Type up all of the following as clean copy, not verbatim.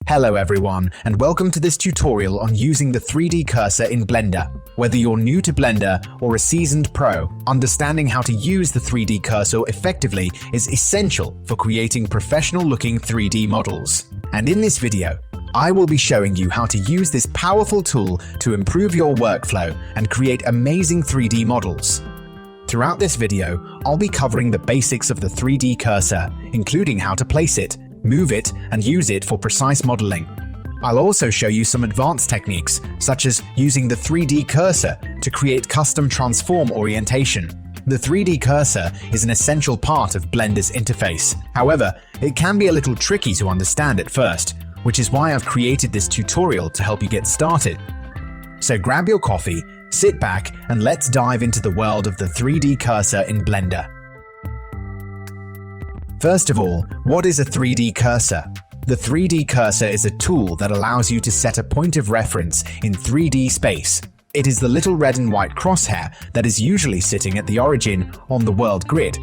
Hello everyone, and welcome to this tutorial on using the 3D cursor in Blender. Whether you're new to Blender or a seasoned pro, understanding how to use the 3D cursor effectively is essential for creating professional-looking 3D models. And in this video, I will be showing you how to use this powerful tool to improve your workflow and create amazing 3D models. Throughout this video, I'll be covering the basics of the 3D cursor, including how to place it, move it, and use it for precise modeling. I'll also show you some advanced techniques, such as using the 3D cursor to create custom transform orientation. The 3D cursor is an essential part of Blender's interface. However, it can be a little tricky to understand at first, which is why I've created this tutorial to help you get started. So grab your coffee, sit back, and let's dive into the world of the 3D cursor in Blender. First of all, what is a 3D cursor? The 3D cursor is a tool that allows you to set a point of reference in 3D space. It is the little red and white crosshair that is usually sitting at the origin on the world grid.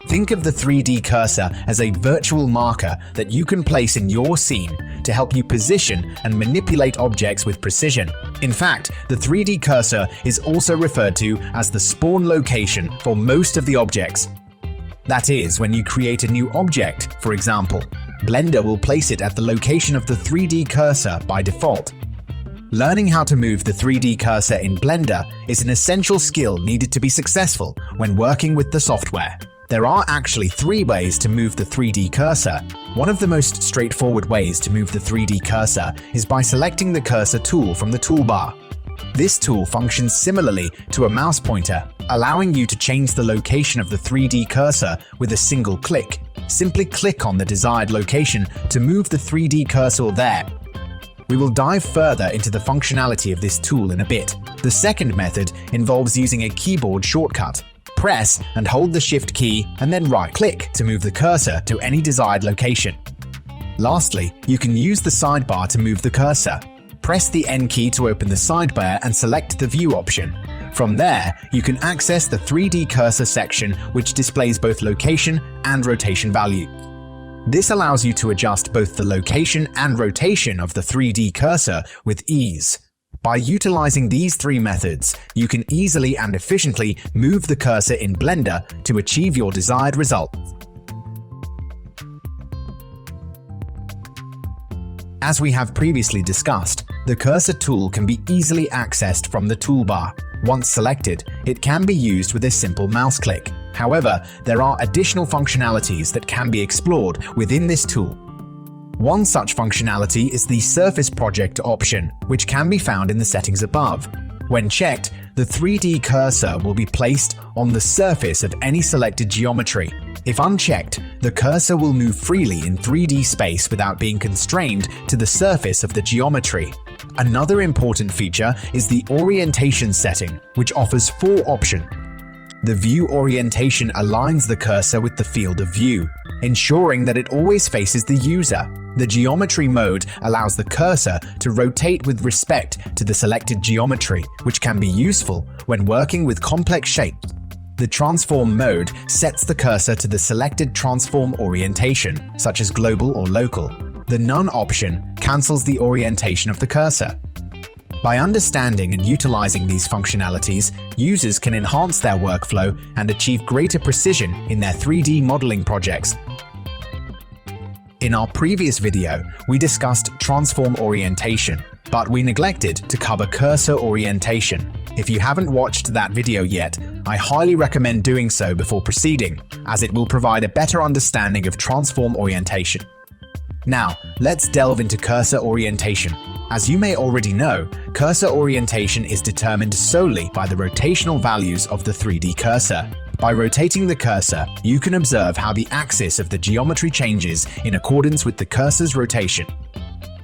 Think of the 3D cursor as a virtual marker that you can place in your scene to help you position and manipulate objects with precision. In fact, the 3D cursor is also referred to as the spawn location for most of the objects. That is, when you create a new object, for example, Blender will place it at the location of the 3D cursor by default. Learning how to move the 3D cursor in Blender is an essential skill needed to be successful when working with the software. There are actually 3 ways to move the 3D cursor. One of the most straightforward ways to move the 3D cursor is by selecting the cursor tool from the toolbar. This tool functions similarly to a mouse pointer, allowing you to change the location of the 3D cursor with a single click. Simply click on the desired location to move the 3D cursor there. We will dive further into the functionality of this tool in a bit. The second method involves using a keyboard shortcut. Press and hold the Shift key and then right-click to move the cursor to any desired location. Lastly, you can use the sidebar to move the cursor. Press the N key to open the sidebar and select the View option. From there, you can access the 3D cursor section, which displays both location and rotation value. This allows you to adjust both the location and rotation of the 3D cursor with ease. By utilizing these 3 methods, you can easily and efficiently move the cursor in Blender to achieve your desired result. As we have previously discussed, the cursor tool can be easily accessed from the toolbar. Once selected, it can be used with a simple mouse click. However, there are additional functionalities that can be explored within this tool. One such functionality is the Surface Project option, which can be found in the settings above. When checked, the 3D cursor will be placed on the surface of any selected geometry. If unchecked, the cursor will move freely in 3D space without being constrained to the surface of the geometry. Another important feature is the orientation setting, which offers 4 options. The view orientation aligns the cursor with the field of view, ensuring that it always faces the user. The geometry mode allows the cursor to rotate with respect to the selected geometry, which can be useful when working with complex shapes. The transform mode sets the cursor to the selected transform orientation, such as global or local. The none option cancels the orientation of the cursor. By understanding and utilizing these functionalities, users can enhance their workflow and achieve greater precision in their 3D modeling projects. In our previous video, we discussed transform orientation, but we neglected to cover cursor orientation. If you haven't watched that video yet, I highly recommend doing so before proceeding, as it will provide a better understanding of transform orientation. Now, let's delve into cursor orientation. As you may already know, cursor orientation is determined solely by the rotational values of the 3D cursor. By rotating the cursor, you can observe how the axis of the geometry changes in accordance with the cursor's rotation.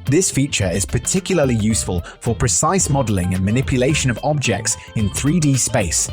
This feature is particularly useful for precise modeling and manipulation of objects in 3D space.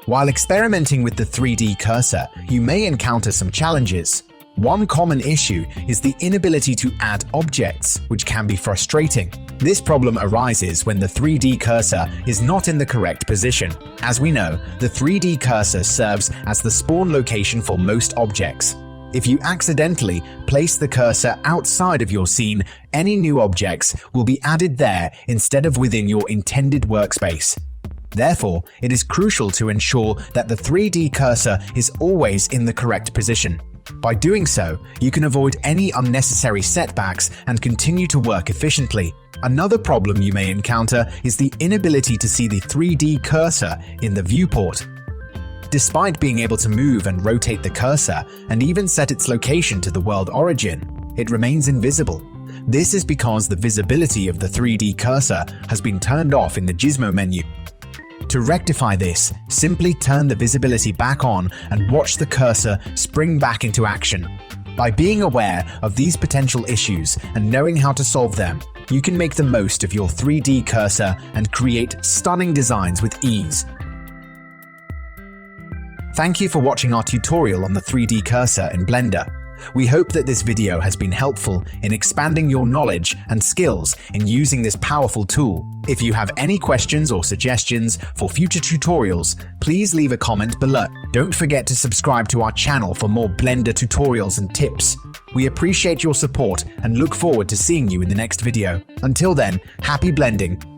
While experimenting with the 3D cursor, you may encounter some challenges. One common issue is the inability to add objects, which can be frustrating. This problem arises when the 3D cursor is not in the correct position. As we know, the 3D cursor serves as the spawn location for most objects. If you accidentally place the cursor outside of your scene, any new objects will be added there instead of within your intended workspace. Therefore, it is crucial to ensure that the 3D cursor is always in the correct position. By doing so, you can avoid any unnecessary setbacks and continue to work efficiently. Another problem you may encounter is the inability to see the 3D cursor in the viewport. Despite being able to move and rotate the cursor and even set its location to the world origin, it remains invisible. This is because the visibility of the 3D cursor has been turned off in the Gizmo menu. To rectify this, simply turn the visibility back on and watch the cursor spring back into action. By being aware of these potential issues and knowing how to solve them, you can make the most of your 3D cursor and create stunning designs with ease. Thank you for watching our tutorial on the 3D cursor in Blender. We hope that this video has been helpful in expanding your knowledge and skills in using this powerful tool. If you have any questions or suggestions for future tutorials, please leave a comment below. Don't forget to subscribe to our channel for more Blender tutorials and tips. We appreciate your support and look forward to seeing you in the next video. Until then, happy blending!